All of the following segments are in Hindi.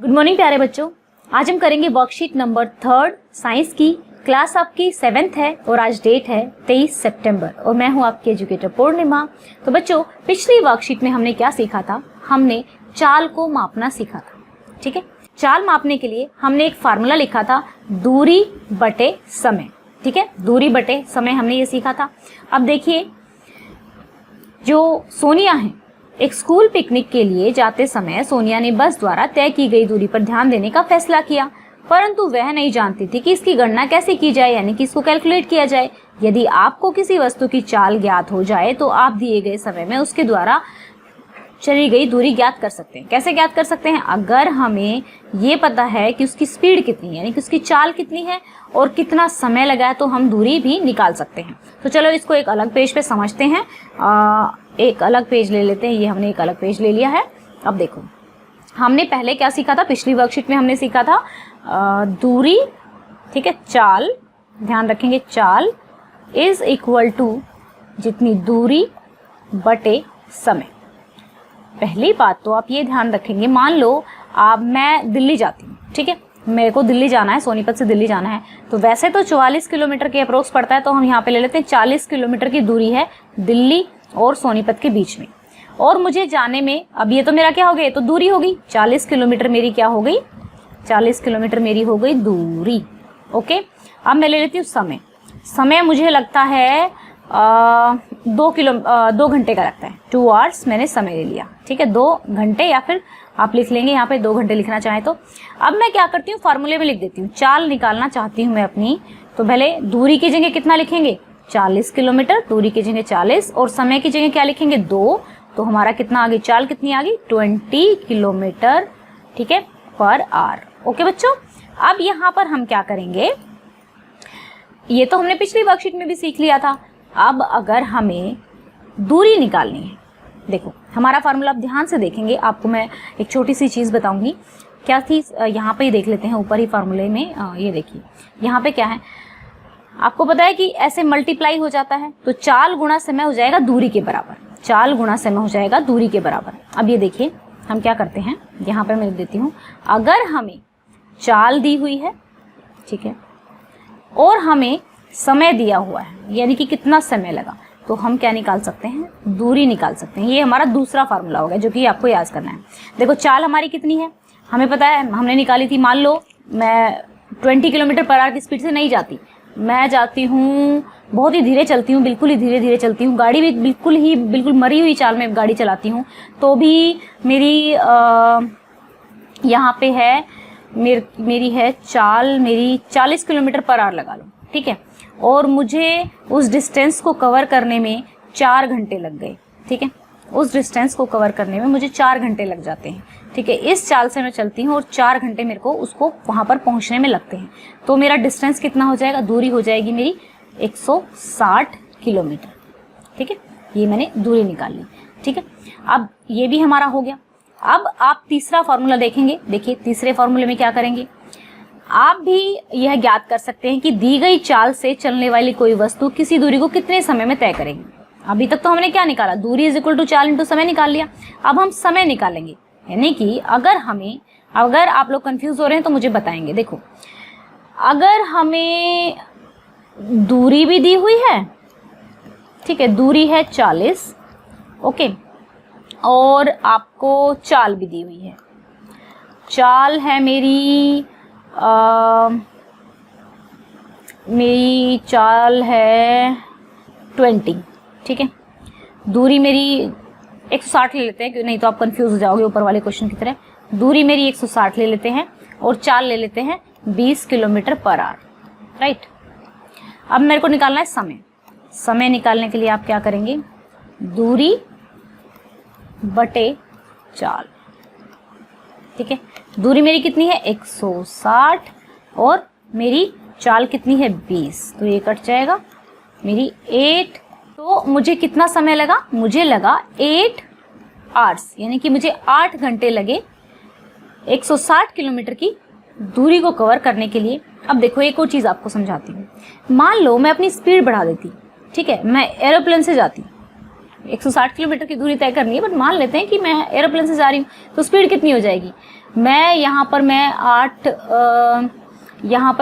गुड मॉर्निंग प्यारे बच्चों। आज हम करेंगे वर्कशीट नंबर 3 साइंस की। क्लास आपकी 7th है और आज डेट है 23 सितंबर और मैं हूं आपकी एजुकेटर पूर्णिमा। तो बच्चों, पिछली वर्कशीट में हमने क्या सीखा था? हमने चाल को मापना सीखा था। ठीक है, चाल मापने के लिए हमने एक फार्मूला लिखा था, दूरी बटे समय। ठीक है, दूरी बटे समय हमने ये सीखा था। अब देखिए, जो सोनिया है, एक स्कूल पिकनिक के लिए जाते समय सोनिया ने बस द्वारा तय की गई दूरी पर ध्यान देने का फैसला किया, परंतु वह नहीं जानती थी कि इसकी गणना कैसे की जाए, यानी कि इसको कैलकुलेट किया जाए। यदि आपको किसी वस्तु की चाल ज्ञात हो जाए तो आप दिए गए समय में उसके द्वारा चली गई दूरी ज्ञात कर सकते हैं। कैसे ज्ञात कर सकते हैं? अगर हमें ये पता है कि उसकी स्पीड कितनी है, यानी कि उसकी चाल कितनी है और कितना समय लगा है, तो हम दूरी भी निकाल सकते हैं। तो चलो इसको एक अलग पेज पे समझते हैं। एक अलग पेज ले लेते हैं। ये हमने एक अलग पेज ले लिया है। अब देखो, हमने पहले क्या सीखा था? पिछली वर्कशीट में हमने सीखा था दूरी, ठीक है, चाल, ध्यान रखेंगे, चाल इज इक्वल टू जितनी दूरी बटे समय। पहली बात तो आप ये ध्यान रखेंगे, मान लो मैं दिल्ली जाती हूँ, ठीक है, मेरे को दिल्ली जाना है, सोनीपत से दिल्ली जाना है, तो वैसे तो 44 किलोमीटर के अप्रोक्स पड़ता है, तो हम यहाँ पे ले लेते हैं 40 किलोमीटर की दूरी है दिल्ली और सोनीपत के बीच में। और मुझे जाने में, अब ये तो मेरा क्या हो गया, ये तो दूरी हो गई, 40 किलोमीटर मेरी क्या हो गई, 40 किलोमीटर मेरी हो गई दूरी। ओके, अब मैं ले लेती हूँ समय। समय मुझे लगता है 2 घंटे का लगता है, 2 आवर्स मैंने समय ले लिया। ठीक है, 2 घंटे, या फिर आप लिख लेंगे यहाँ पे 2 घंटे लिखना चाहें तो। अब मैं क्या करती हूँ, फार्मूले में लिख देती हूँ। चाल निकालना चाहती हूँ मैं अपनी, तो पहले दूरी की जगह कितना लिखेंगे, 40 किलोमीटर, दूरी की जगह 40, और समय की जगह क्या लिखेंगे, 2। तो हमारा कितना आ गई, चाल कितनी आ गई, 20 किलोमीटर, ठीक है, पर आवर। ओके बच्चों, अब यहाँ पर हम क्या करेंगे, ये तो हमने पिछली वर्कशीट में भी सीख लिया था। अब अगर हमें दूरी निकालनी है, देखो हमारा फार्मूला आप ध्यान से देखेंगे, आपको मैं एक छोटी सी चीज़ बताऊंगी। क्या थी, यहाँ पे ही देख लेते हैं, ऊपर ही फार्मूले में। ये देखिए यहाँ पे क्या है, आपको पता है कि ऐसे मल्टीप्लाई हो जाता है, तो चाल गुणा समय हो जाएगा दूरी के बराबर। चाल गुणा समय हो जाएगा दूरी के बराबर। अब ये देखिए हम क्या करते हैं, यहाँ पे मैं लिख देती हूँ, अगर हमें चाल दी हुई है, ठीक है, और हमें समय दिया हुआ है, यानी कि कितना समय लगा, तो हम क्या निकाल सकते हैं, दूरी निकाल सकते हैं। ये हमारा दूसरा फार्मूला हो गया, जो कि आपको याद करना है। देखो चाल हमारी कितनी है, हमें पता है, हमने निकाली थी। मान लो मैं 20 किलोमीटर पर आवर की स्पीड से नहीं जाती, मैं जाती हूँ, बहुत ही धीरे चलती हूँ, बिल्कुल ही धीरे धीरे चलती हूँ, गाड़ी भी बिल्कुल मरी हुई चाल में गाड़ी चलाती हूँ, तो भी मेरी यहाँ पे है, मेरी है चाल, मेरी 40 किलोमीटर पर आवर लगा लो, ठीक है, और मुझे उस डिस्टेंस को कवर करने में 4 घंटे लग गए। ठीक है, उस डिस्टेंस को कवर करने में मुझे 4 घंटे लग जाते हैं। ठीक है, इस चाल से मैं चलती हूँ और 4 घंटे मेरे को उसको वहाँ पर पहुँचने में लगते हैं, तो मेरा डिस्टेंस कितना हो जाएगा, दूरी हो जाएगी मेरी 160 किलोमीटर। ठीक है, ये मैंने दूरी निकाल ली। ठीक है, अब ये भी हमारा हो गया। अब आप तीसरा फार्मूला देखेंगे। देखिए तीसरे फार्मूले में क्या करेंगे, आप भी यह ज्ञात कर सकते हैं कि दी गई चाल से चलने वाली कोई वस्तु किसी दूरी को कितने समय में तय करेगी। अभी तक तो हमने क्या निकाला, दूरी इज इक्वल टू चाल इंटू समय निकाल लिया। अब हम समय निकालेंगे, यानी कि अगर आप लोग कंफ्यूज हो रहे हैं तो मुझे बताएंगे। देखो, अगर हमें दूरी भी दी हुई है, ठीक है, दूरी है 40, ओके, और आपको चाल भी दी हुई है। चाल है मेरी मेरी चाल है 20, ठीक है, दूरी मेरी 160 ले लेते हैं, नहीं तो आप कंफ्यूज हो जाओगे ऊपर वाले क्वेश्चन की तरह। दूरी मेरी 160 ले लेते हैं और चाल ले लेते हैं 20 किलोमीटर पर आवर, राइट। अब मेरे को निकालना है समय। समय निकालने के लिए आप क्या करेंगे, दूरी बटे चाल। ठीक है, दूरी मेरी कितनी है 160 और मेरी चाल कितनी है 20, तो ये कट जाएगा मेरी 8। तो मुझे कितना समय लगा, मुझे लगा 8 आवर्स, यानी कि मुझे 8 घंटे लगे 160 किलोमीटर की दूरी को कवर करने के लिए। अब देखो एक और चीज़ आपको समझाती हूँ। मान लो मैं अपनी स्पीड बढ़ा देती, ठीक है, मैं एरोप्लेन से जाती, 160 किलोमीटर की दूरी तय करनी है, बट मान लेते हैं कि मैं एरोप्लेन से जा रही हूँ, तो स्पीड कितनी हो जाएगी? मैं यहाँ पर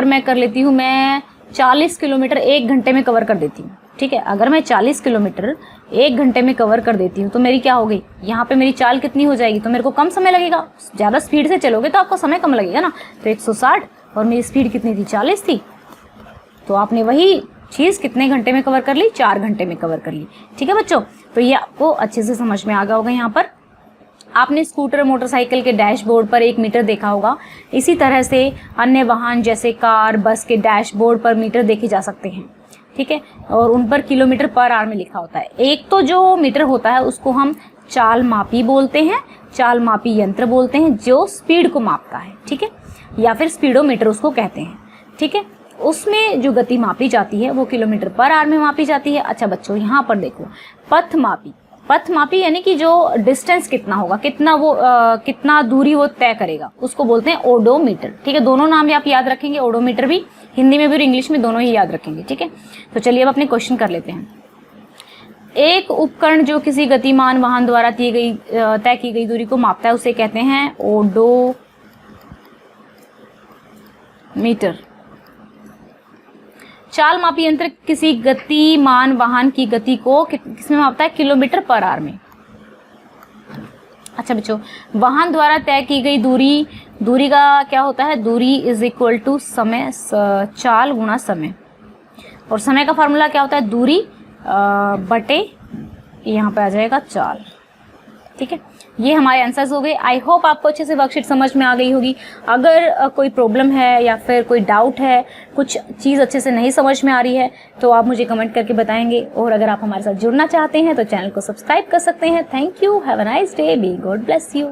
मैं कर लेती हूँ, मैं 40 किलोमीटर 1 घंटे में कवर कर देती हूँ, ठीक है। अगर मैं 40 किलोमीटर 1 घंटे में कवर कर देती हूँ तो मेरी क्या हो गई, यहाँ पे मेरी चाल कितनी हो जाएगी, तो मेरे को कम समय लगेगा। ज़्यादा स्पीड से चलोगे तो आपको समय कम लगेगा ना। तो 160 और मेरी स्पीड कितनी थी, 40 थी, तो आपने वही चीज़ कितने घंटे में कवर कर ली, 4 घंटे में कवर कर ली, ठीक है बच्चों। तो ये आपको अच्छे से समझ में आ गया होगा। यहाँ पर आपने स्कूटर मोटरसाइकिल के डैशबोर्ड पर 1 मीटर देखा होगा, इसी तरह से अन्य वाहन जैसे कार बस के डैशबोर्ड पर मीटर देखे जा सकते हैं, ठीक है, और उन पर किलोमीटर पर आवर में लिखा होता है। एक तो जो मीटर होता है उसको हम चाल मापी बोलते हैं, चाल मापी यंत्र बोलते हैं जो स्पीड को मापता है, ठीक है, या फिर स्पीडोमीटर उसको कहते हैं, ठीक है। उसमें जो गति मापी जाती है वो किलोमीटर पर आवर में मापी जाती है। अच्छा बच्चों, यहाँ पर देखो पथ मापी, पथ मापी यानी कि जो डिस्टेंस कितना होगा, कितना दूरी वो तय करेगा, उसको बोलते हैं ओडोमीटर, ठीक है। दोनों नाम आप याद रखेंगे, ओडोमीटर भी हिंदी में भी और इंग्लिश में दोनों ही याद रखेंगे, ठीक है। तो चलिए अब अपने क्वेश्चन कर लेते हैं। एक उपकरण जो किसी गतिमान वाहन द्वारा तय की गई दूरी को मापता है उसे कहते हैं ओडोमीटर। चाल मापी यंत्र किसी गतिमान वाहन की गति को किसमें मापता है, किलोमीटर पर आवर में। अच्छा बच्चों, वाहन द्वारा तय की गई दूरी का क्या होता है, दूरी इज इक्वल टू समय, चाल गुणा समय, और समय का फार्मूला क्या होता है, दूरी बटे यहाँ पे आ जाएगा चाल, ठीक है। ये हमारे आंसर्स हो गए। आई होप आपको अच्छे से वर्कशीट समझ में आ गई होगी। अगर कोई प्रॉब्लम है या फिर कोई डाउट है, कुछ चीज़ अच्छे से नहीं समझ में आ रही है, तो आप मुझे कमेंट करके बताएंगे। और अगर आप हमारे साथ जुड़ना चाहते हैं तो चैनल को सब्सक्राइब कर सकते हैं। Thank you, have a nice day, be God bless you.